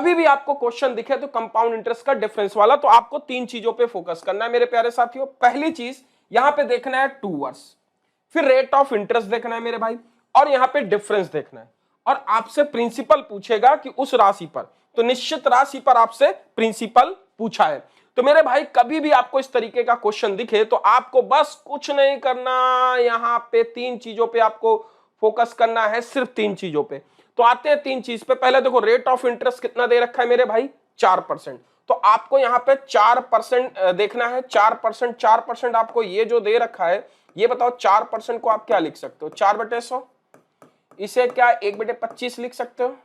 कभी भी आपको क्वेश्चन दिखे तो कंपाउंड इंटरेस्ट का डिफरेंस वाला, तो आपको तीन चीजों पे फोकस करना है मेरे प्यारे साथियों। पहली चीज यहां पे देखना है 2 वर्ष, फिर रेट ऑफ इंटरेस्ट देखना है मेरे भाई, और यहां पे डिफरेंस देखना है। और आपसे प्रिंसिपल पूछेगा कि उस राशि पर, तो निश्चित राशि पर आपसे प्रिंसिपल पूछा है। तो मेरे भाई कभी भी आपको इस तरीके का क्वेश्चन दिखे तो आपको बस कुछ नहीं करना, यहां पे तीन चीजों पे आपको फोकस करना है, सिर्फ तीन चीजों पे। तो आते हैं तीन चीज पे। पहले देखो रेट ऑफ इंटरेस्ट कितना दे रखा है मेरे भाई, 4%। तो आपको यहां पे 4% देखना है। 4% आपको ये जो दे रखा है, ये बताओ 4% को आप क्या लिख सकते हो, 4/100। इसे क्या 1/25 लिख सकते हो?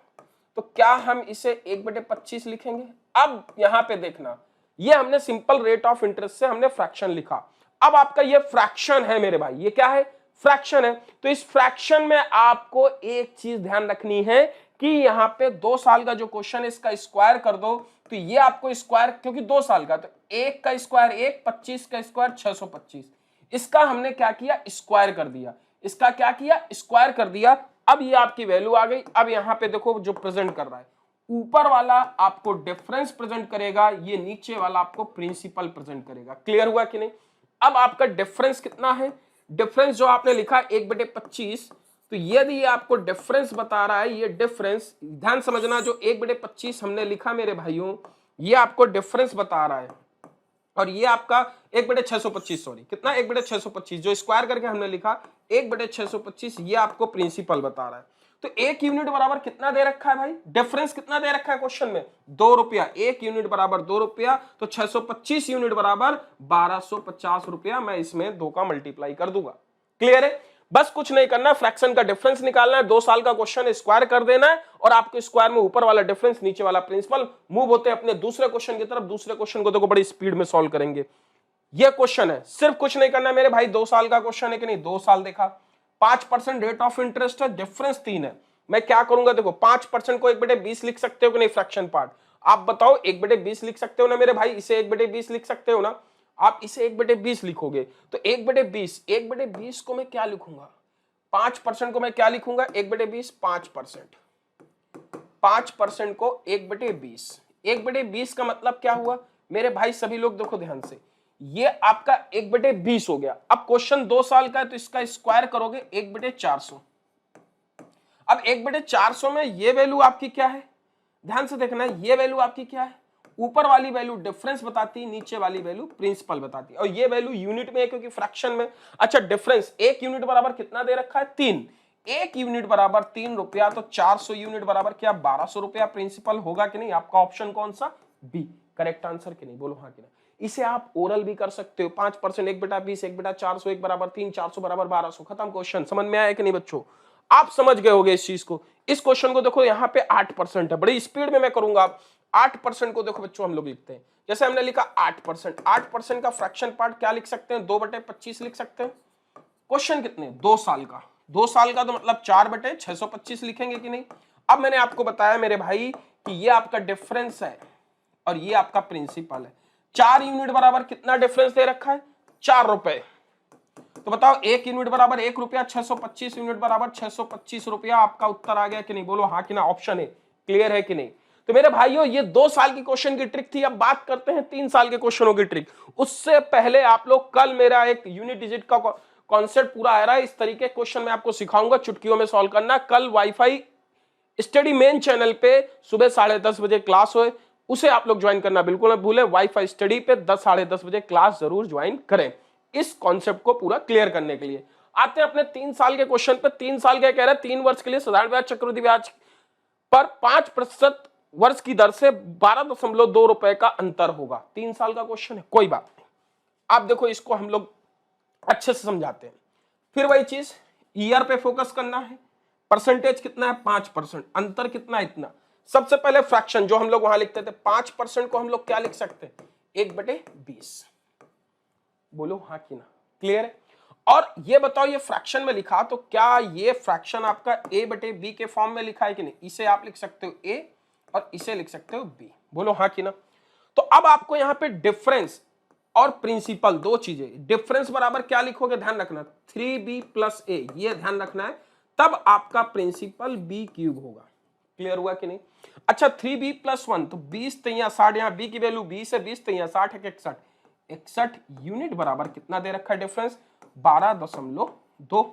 तो क्या हम इसे 1/25 लिखेंगे? अब यहां पे देखना, ये हमने सिंपल रेट ऑफ इंटरेस्ट से हमने फ्रैक्शन लिखा। अब आपका ये फ्रैक्शन है मेरे भाई, ये क्या है, फ्रैक्शन है। तो इस फ्रैक्शन में आपको एक चीज ध्यान रखनी है कि यहां पे 2 साल का जो क्वेश्चन है इसका स्क्वायर कर दो, तो ये आपको स्क्वायर, क्योंकि 2 साल का, तो 1 का स्क्वायर 1, 25 का स्क्वायर 625। इसका हमने क्या किया, स्क्वायर कर दिया। इसका क्या किया, स्क्वायर कर दिया। अब ये आपकी वैल्यू आ गई। अब यहां पे देखो जो प्रेजेंट कर रहा है, ऊपर वाला आपको डिफरेंस प्रेजेंट करेगा, ये नीचे वाला आपको प्रिंसिपल प्रेजेंट करेगा। क्लियर हुआ कि नहीं? अब आपका डिफरेंस कितना है, डिफरेंस जो आपने लिखा 1/25, तो यदि ये आपको डिफरेंस बता रहा है, ये डिफरेंस ध्यान समझना, जो 1/25 हमने लिखा मेरे भाइयों, ये आपको डिफरेंस बता रहा है। और ये आपका 1/625, सॉरी कितना, 1/625 जो स्क्वायर करके हमने लिखा 1/625, ये आपको प्रिंसिपल बता रहा है। तो 1 यूनिट बराबर कितना दे रखा है भाई, डिफरेंस कितना दे रखा है क्वेश्चन में, 2 रुपया। 1 यूनिट बराबर 2 रुपया, तो 625 यूनिट बराबर 1250 रुपया। मैं इसमें 2 का मल्टीप्लाई कर दूंगा। क्लियर है? बस कुछ नहीं करना, फ्रैक्शन का डिफरेंस निकालना है। 2 साल का क्वेश्चन है, स्क्वायर कर देना है, और आपके स्क्वायर में ऊपर वाला डिफरेंस, नीचे वाला प्रिंसिपल। मूव होते हैं अपने दूसरे क्वेश्चन की तरफ। दूसरे क्वेश्चन को देखो बड़ी स्पीड में सॉल्व करेंगे। ये क्वेश्चन है, सिर्फ कुछ नहीं करना मेरे भाई। 2 साल का क्वेश्चन है कि नहीं, 2 साल देखा, 5% रेट ऑफ इंटरेस्ट है, डिफरेंस 3 है। मैं क्या करूंगा, देखो 5% को 1/20 लिख सकते हो कि नहीं, फ्रैक्शन पार्ट। आप बताओ 1/20 लिख सकते हो ना मेरे भाई, इसे 1/20 लिख सकते हो ना? आप इसे 1/20 लिखोगे तो 1/20 को मैं क्या लिखूंगा, 5% को मैं क्या लिखूंगा, 1/20, 5%। 5% को 1/20, 1/20 का मतलब क्या हुआ मेरे भाई, सभी लोग देखो ध्यान से, ये आपका 1/20 हो गया। अब क्वेश्चन 2 साल का है, तो इसका स्क्वायर करोगे 1/400। अब 1/400 में ये वैल्यू आपकी क्या है, ध्यान से देखना है, ये वैल्यू आपकी क्या है, ऊपर वाली वैल्यू डिफरेंस बताती है, नीचे वाली वैल्यू प्रिंसिपल बताती है। और ये वैल्यू यूनिट में है क्योंकि फ्रैक्शन में। अच्छा डिफरेंस, 1 यूनिट बराबर कितना दे रखा है, 3। 1 यूनिट बराबर 3 रुपया, तो 400 यूनिट बराबर क्या, 1200 रुपया। प्रिंसिपल होगा कि नहीं? आपका ऑप्शन कौन सा, बी, करेक्ट आंसर कि नहीं, बोलो हाँ कि नहीं। इसे आप ओरल भी कर सकते हो, 5% 1/20, 1/400, 1/3, 400 बराबर 1200, खत्म क्वेश्चन। समझ में आया कि नहीं बच्चों? आप समझ गए होगे इस चीज को। इस क्वेश्चन को देखो यहाँ पे 8% है, बड़ी स्पीड में मैं करूंगा। 8% को देखो बच्चों हम लोग लिखते हैं, जैसे हमने लिखा 8%। 8% का फ्रैक्शन पार्ट क्या लिख सकते हैं, 2/25 लिख सकते हैं। क्वेश्चन कितने, 2 साल का। 2 साल का तो मतलब 4/625 लिखेंगे कि नहीं? अब मैंने आपको बताया मेरे भाई कि ये आपका डिफरेंस है और ये आपका प्रिंसिपल है। 4 यूनिट बराबर कितना डिफरेंस दे रखा है, 4 रुपए। तो बताओ 1 यूनिट बराबर 1 रुपया, 625 यूनिट बराबर 625 रुपया। आपका उत्तर आ गया कि नहीं, बोलो हाँ कि ना, ऑप्शन है। क्लियर है कि नहीं? तो मेरे भाइयों ये 2 साल की क्वेश्चन की ट्रिक थी। अब बात करते हैं 3 साल के क्वेश्चनों की ट्रिक। उससे पहले आप लोग, कल मेरा एक यूनिट डिजिट का कॉन्सेप्ट पूरा आ रहा है, इस तरीके के क्वेश्चन मैं आपको सिखाऊंगा, चुटकियों में सॉल्व करना। कल वाईफाई स्टडी मेन चैनल पे सुबह 10:30 बजे क्लास हो, उसे आप लोग ज्वाइन करना बिल्कुल ना भूलें। वाईफाई स्टडी पे 10-10:30 बजे क्लास जरूर ज्वाइन करें, इस कॉन्सेप्ट को पूरा क्लियर करने के लिए। आते हैं अपने 3 साल के क्वेश्चन पे। 3 साल क्या कह रहा है, 3 वर्ष के लिए साधारण ब्याज चक्रवृद्धि ब्याज पर 5% वर्ष की दर से 12.2 रुपए का अंतर होगा। 3 साल का क्वेश्चन है, कोई बात नहीं। आप देखो इसको हम लोग अच्छे से समझाते हैं। फिर वही चीज, ईयर पे फोकस करना है। परसेंटेज कितना है, 5%। अंतर कितना, इतना। सबसे पहले फ्रैक्शन जो हम लोग वहां लिखते थे, 5% को हम लोग क्या लिख सकते हैं, 1/20। बोलो हाँ कि ना, क्लियर है? और ये बताओ, ये फ्रैक्शन में लिखा, तो क्या ये फ्रैक्शन आपका a/b के फॉर्म में लिखा है कि नहीं? इसे आप लिख सकते हो a और इसे लिख सकते हो b। बोलो हाँ कि ना? तो अब आपको यहां पे डिफरेंस और प्रिंसिपल, 2 चीजें। डिफरेंस बराबर क्या लिखोगे, ध्यान रखना, 3b + a, ये ध्यान रखना है। तब आपका प्रिंसिपल b³ होगा। क्लियर हुआ कि नहीं? अच्छा 3b+1 तो 20 3 60, यहाँ b की वैल्यू 20 है, 20 3 60 है, 61 यूनिट बराबर कितना दे रखा है डिफरेंस? 12.2।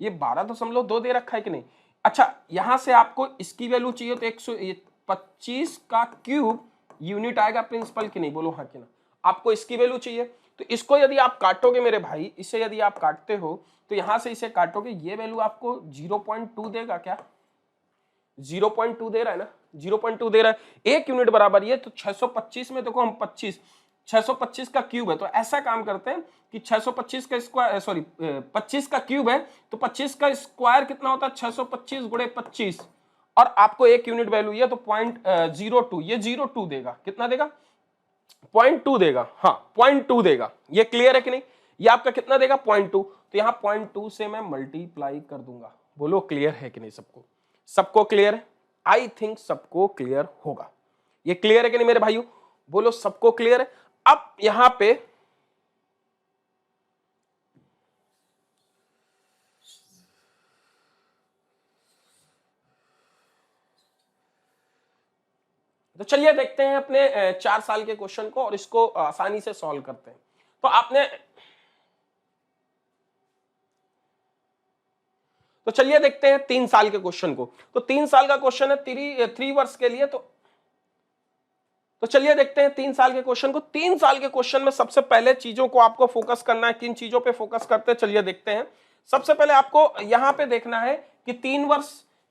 ये 12.2 दे रखा है कि नहीं? अच्छा यहां से आपको इसकी वैल्यू चाहिए तो 125 का क्यूब यूनिट आएगा प्रिंसिपल कि नहीं? बोलो हाँ कि ना? आपको इसकी वैल्यू चाहिए तो इसको यदि आप काटोगे मेरे भाई, इसे यदि आप काटते हो तो यहां से इसे काटोगे, ये वैल्यू आपको 0.2 देगा क्या? 0.2 दे रहा है ना? 0.2 दे रहा है। 1 यूनिट बराबर ये तो 625 में देखो हम 625 का क्यूब है, तो ऐसा काम करते हैं कि 625 का स्क्वायर, सॉरी 25 का क्यूब है तो 25 का स्क्वायर कितना होता है? 625 गुणे 25, और आपको 1 यूनिट वैल्यू ये तो 0.02, ये 0.2 देगा। कितना देगा? 0.2 देगा। हाँ 0.2 देगा। ये क्लियर है कि नहीं? ये आपका कितना देगा? 0.2। तो यहाँ 0.2 से मैं मल्टीप्लाई कर दूंगा। बोलो क्लियर है कि नहीं? सबको क्लियर है? आई थिंक सबको क्लियर होगा। ये क्लियर है कि नहीं मेरे भाइयों? बोलो सबको क्लियर है? अब यहां पे तो चलिए देखते हैं अपने 4 साल के क्वेश्चन को और इसको आसानी से सॉल्व करते हैं। तो चलिए देखते हैं 3 साल के क्वेश्चन को। तो 3 साल का क्वेश्चन है 3 वर्ष के लिए। तो चलिए देखते हैं 3 साल के क्वेश्चन को। 3 साल के क्वेश्चन में सबसे पहले चीजों को आपको फोकस करना है। किन चीजों पे फोकस करते हैं चलिए देखते हैं। सबसे पहले आपको यहां पे देखना है कि 3 वर्ष,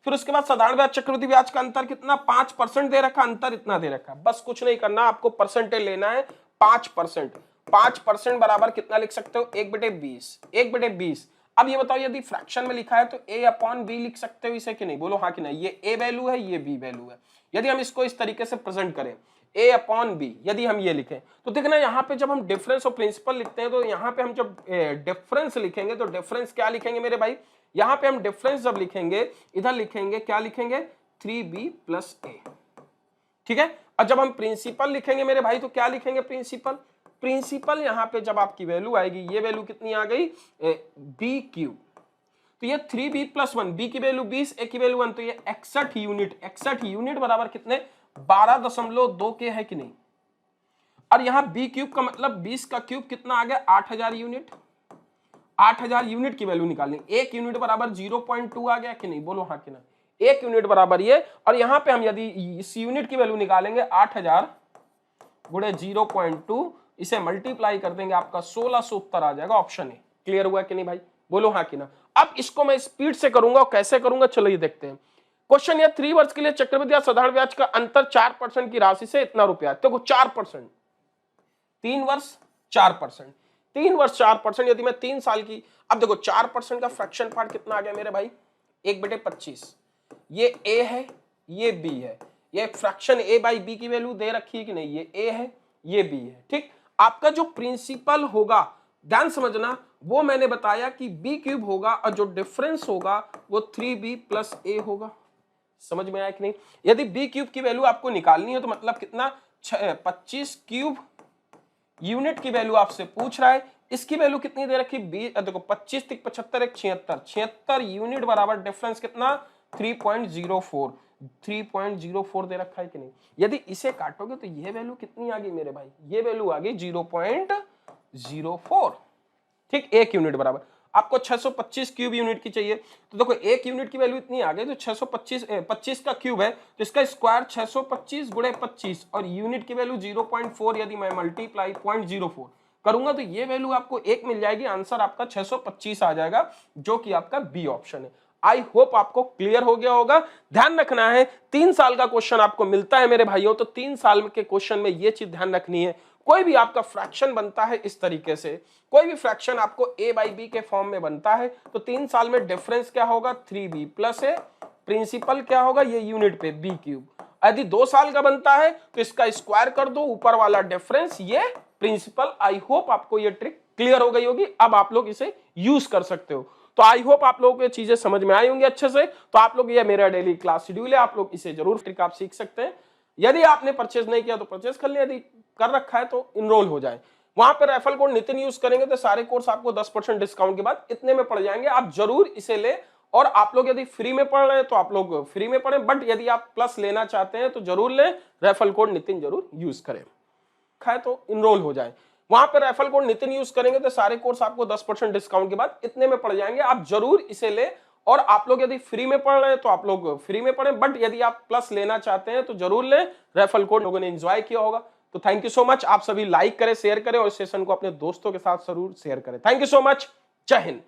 फिर उसके बाद साधारण ब्याज चक्रवृद्धि ब्याज का अंतर कितना? 5% दे रखा, अंतर इतना दे रखा। बस कुछ नहीं करना, आपको परसेंटेज लेना है 5%। 5% बराबर कितना लिख सकते हो? 1/20। 1/20। अब ये बताओ यदि फ्रैक्शन में लिखा है तो a/b लिख सकते हो इसे कि नहीं? बोलो हाँ कि नहीं? ये a वैल्यू है, ये b वैल्यू है। यदि हम इसको इस तरीके से प्रेजेंट करें a/b, यदि हम ये लिखें तो देखना यहाँ पे जब हम डिफरेंस और प्रिंसिपल लिखते हैं तो यहाँ पे हम जब डिफरेंस लिखेंगे तो डिफरेंस क्या लिखेंगे मेरे भाई? यहाँ पे हम डिफरेंस जब लिखेंगे इधर लिखेंगे, क्या लिखेंगे? 3b+a। ठीक है। और जब हम प्रिंसिपल लिखेंगे मेरे भाई तो क्या लिखेंगे? प्रिंसिपल यहाँ पे जब आपकी वैल्यू आएगी, ये वैल्यू कितनी आ गई? b3। तो ये 3b+1, b की वैल्यू 20, a की वैल्यू 1, तो ये 61 यूनिट। 61 यूनिट बराबर कितने? 12.2 के है कि नहीं? और यहां b क्यूब का मतलब 20 का क्यूब कितना आ गया? 8000 यूनिट। 8000 यूनिट की वैल्यू निकालनी। 1 यूनिट बराबर 0.2 आ गया कि नहीं? बोलो हाँ कि ना? 1 यूनिट बराबर ये, और यहां पे हम यदि इस यूनिट की वैल्यू निकालेंगे 8000 गुणे 0.2, इसे मल्टीप्लाई कर देंगे, आपका 1600 उत्तर आ जाएगा। Option A. क्लियर हुआ कि नहीं भाई? बोलो हाँ कि ना? अब इसको मैं स्पीड से करूंगा और कैसे करूंगा चलो ये देखते हैं। क्वेश्चन ये 3 वर्ष के लिए चक्रवृद्धि या साधारण ब्याज का अंतर 4% की राशि से इतना रुपया। देखो 4%, 3 वर्ष 4%, 3 वर्ष 4%, यदि मैं 3 साल की, अब देखो 4% का फ्रैक्शन पार्ट कितना आ गया मेरे भाई? 1/25। ये a है, ये b है। ये फ्रैक्शन a/b की वैल्यू दे रखी है कि नहीं? ये a है, ये b है। ठीक। आपका जो प्रिंसिपल होगा, ध्यान समझना, वो मैंने बताया कि b³ होगा और जो डिफरेंस होगा वो 3b+a होगा। समझ में आया कि नहीं? यदि b³ की वैल्यू आपको निकालनी है तो मतलब कितना? 25 क्यूब यूनिट की वैल्यू आपसे पूछ रहा है। इसकी वैल्यू कितनी दे रखी? देखो 25 तिक 75 एक 76 यूनिट बराबर डिफरेंस कितना? 3.04। 3.04 दे रखा है कि नहीं? यदि इसे काटोगे तो ये वैल्यू कितनी आ गई मेरे भाई? ये वैल्यू आ गई 0.04। ठीक। 1 यूनिट बराबर आपको 625 क्यूब यूनिट की चाहिए, तो देखो 1 यूनिट की वैल्यू इतनी आ गई, तो 25 का क्यूब है तो इसका स्क्वायर 625 गुणे 25, और यूनिट की वैल्यू 0.4, यदि मैं मल्टीप्लाई 0.04 करूंगा तो ये वैल्यू आपको 1 मिल जाएगी। आंसर आपका 625 आ जाएगा, जो कि आपका बी ऑप्शन है। आई होप आपको क्लियर हो गया होगा। ध्यान रखना है 3 साल का क्वेश्चन आपको मिलता है मेरे भाइयों, तो 3 साल के क्वेश्चन में ये चीज ध्यान रखनी है। कोई भी आपका फ्रैक्शन बनता है इस तरीके से, कोई भी फ्रैक्शन आपको a/b के फॉर्म में बनता है तो 3 साल में डिफरेंस क्या होगा? 3b+a। प्रिंसिपल क्या होगा? ये यूनिट पे b³। यदि 2 साल का बनता है तो इसका स्क्वायर कर दो, ऊपर वाला डिफरेंस ये प्रिंसिपल। आई होप आपको ये ट्रिक क्लियर हो गई होगी। अब आप लोग इसे यूज कर सकते हो। तो आई होप आप लोगों को ये चीजें समझ में आई होंगी अच्छे से। तो आप लोग, ये मेरा डेली क्लास शेड्यूल है, आप लोग इसे जरूर ट्रिक आप सीख सकते हैं। यदि आपने परचेज नहीं किया तो परचेज कर लिया, यदि कर रखा है तो इनरोल हो जाए। वहां पर रेफरल कोड नितिन यूज करेंगे तो सारे कोर्स आपको 10% डिस्काउंट के बाद इतने में पड़ जाएंगे। आप जरूर इसे ले और आप लोग यदि फ्री में पढ़ रहे हैं तो आप लोग फ्री में पढ़ें, बट यदि आप प्लस लेना चाहते हैं तो जरूर लें, रेफरल कोड नितिन जरूर यूज करें, खाए तो इनरोल हो जाए। वहां पर रेफरल कोड नितिन यूज करेंगे तो सारे कोर्स आपको 10% डिस्काउंट के बाद इतने में पड़ जाएंगे, आप जरूर इसे ले। और आप लोग यदि फ्री में पढ़ रहे हैं तो आप लोग फ्री में पढ़ें, बट यदि आप प्लस लेना चाहते हैं तो जरूर लें, रेफरल कोड लोगों ने एंजॉय किया होगा। तो थैंक यू सो मच, आप सभी लाइक करें, शेयर करें और इस सेशन को अपने दोस्तों के साथ जरूर शेयर करें। थैंक यू सो मच, जय हिंद।